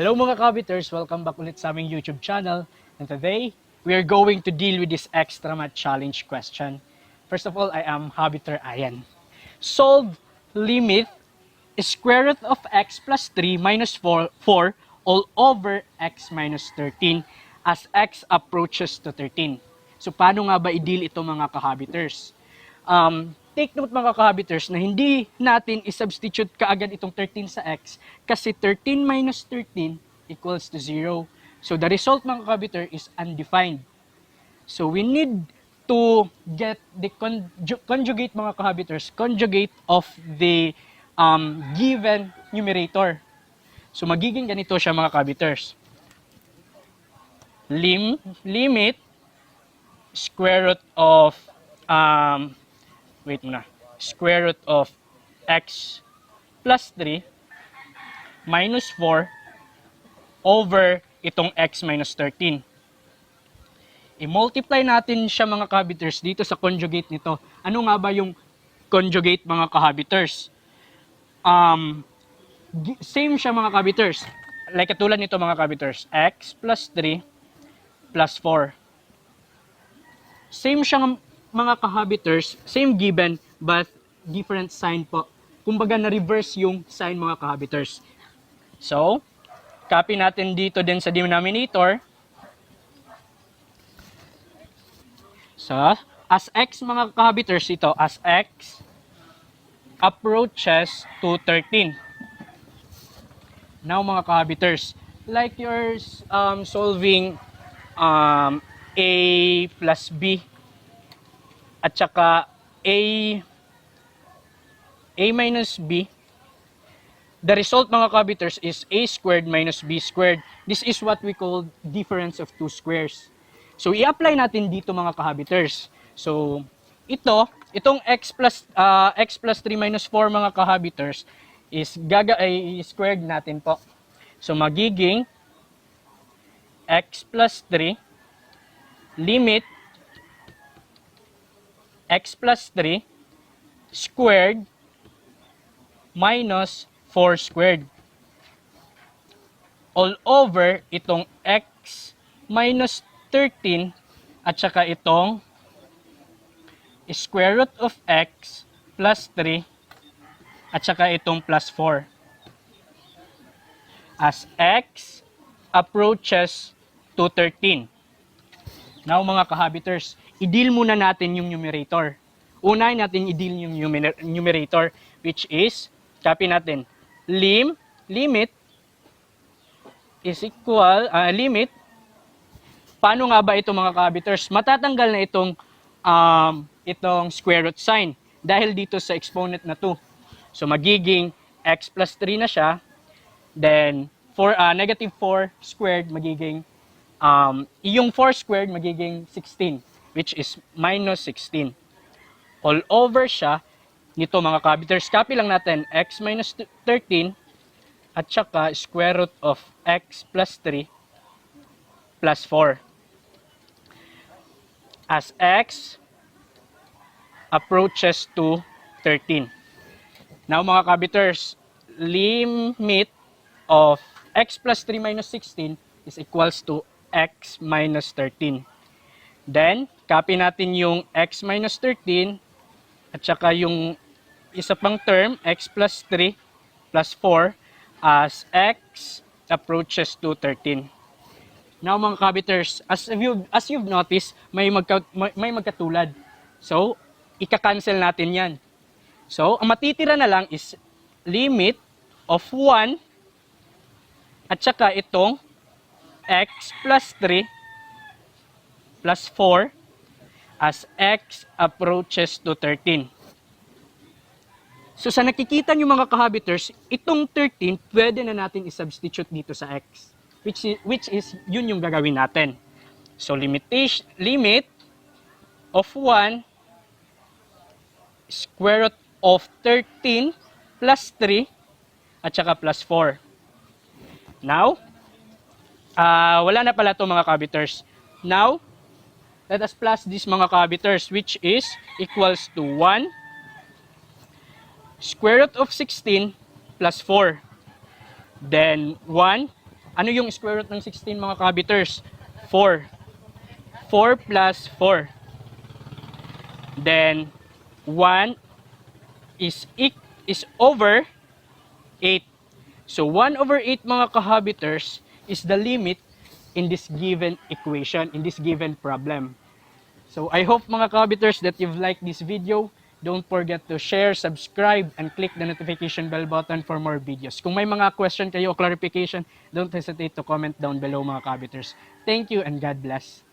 Hello mga Hobbiters! Welcome back ulit sa aming YouTube channel. And today, we are going to deal with this extra math challenge question. First of all, I am Hobbiter Ayan. Solve limit square root of x plus 3 minus 4 all over x minus 13 as x approaches to 13. So paano nga ba i-deal ito mga ka-Hobbiters? Take note mga ka-Hobbiters na hindi natin i-substitute kaagad itong 13 sa x kasi 13 minus 13 equals to 0. So the result mga ka-Hobbiter is undefined. So we need to get the conjugate mga ka-Hobbiters, conjugate of the given numerator. So magiging ganito siya mga ka-Hobbiters. Limit square root of square root of x plus 3 minus 4 over itong x minus 13. I-multiply natin siya mga ka-Hobbiters dito sa conjugate nito. Ano nga ba yung conjugate mga ka-Hobbiters? Same siya mga ka-Hobbiters. Like katulad nito mga ka-Hobbiters, x plus 3 plus 4. Same siya mga ka-Hobbiters, same given but different sign po. Kumbaga na-reverse yung sign mga ka-Hobbiters. So, copy natin dito din sa denominator. So, as x mga ka-Hobbiters ito, as x approaches to 13. Now mga ka-Hobbiters, like you're solving a plus b at saka a minus b, the result mga ka-Hobbiters is a squared minus b squared. This is what we call difference of two squares. So i-apply natin dito mga ka-Hobbiters. So itong x plus 3 minus 4 mga ka-Hobbiters is squared natin po. So magiging x plus 3 limit x plus 3 squared minus 4 squared all over itong x minus 13 at saka itong square root of x plus 3 at saka itong plus 4 as x approaches to 13. Now mga ka-Hobbiters, i-deal muna natin yung numerator. Unahin natin i-deal yung numerator, which is, copy natin, limit is equal, limit, paano nga ba ito mga ka-Hobbiters? Matatanggal na itong square root sign dahil dito sa exponent na 2. So magiging x plus 3 na siya, then negative 4 squared magiging yung 4 squared magiging 16, which is minus 16. All over siya, nito mga ka-Hobbiters, copy lang natin, x minus 13 at saka square root of x plus 3 plus 4. As x approaches to 13. Now mga ka-Hobbiters, limit of x plus 3 minus 16 is equals to x minus 13. Then, copy natin yung x minus 13 at saka yung isa pang term, x plus 3 plus 4 as x approaches to 13. Now mga ka-Hobbiters, as you've noticed, may magkatulad. So, ika-cancel natin yan. So, ang matitira na lang is limit of 1 at saka itong x plus 3 plus 4 as x approaches to 13. So sa nakikita nyo mga ka-Hobbiters, itong 13 pwede na natin i-substitute dito sa x, which is yun yung gagawin natin. So limit of 1 square root of 13 plus 3 at saka plus 4. Now, wala na pala ito mga ka-Hobbiters. Now, let us plus this mga ka-Hobbiters, which is equals to 1 square root of 16 plus 4. Then 1 Ano yung square root ng 16 mga kabiters? 4. 4 plus 4. Then 1 is over 8. So 1 over 8 mga kahabiters is the limit in this given equation, in this given problem. So I hope mga kahabiters that you've liked this video. Don't forget to share, subscribe, and click the notification bell button for more videos. Kung may mga question kayo o clarification, don't hesitate to comment down below mga kahabiters. Thank you and God bless.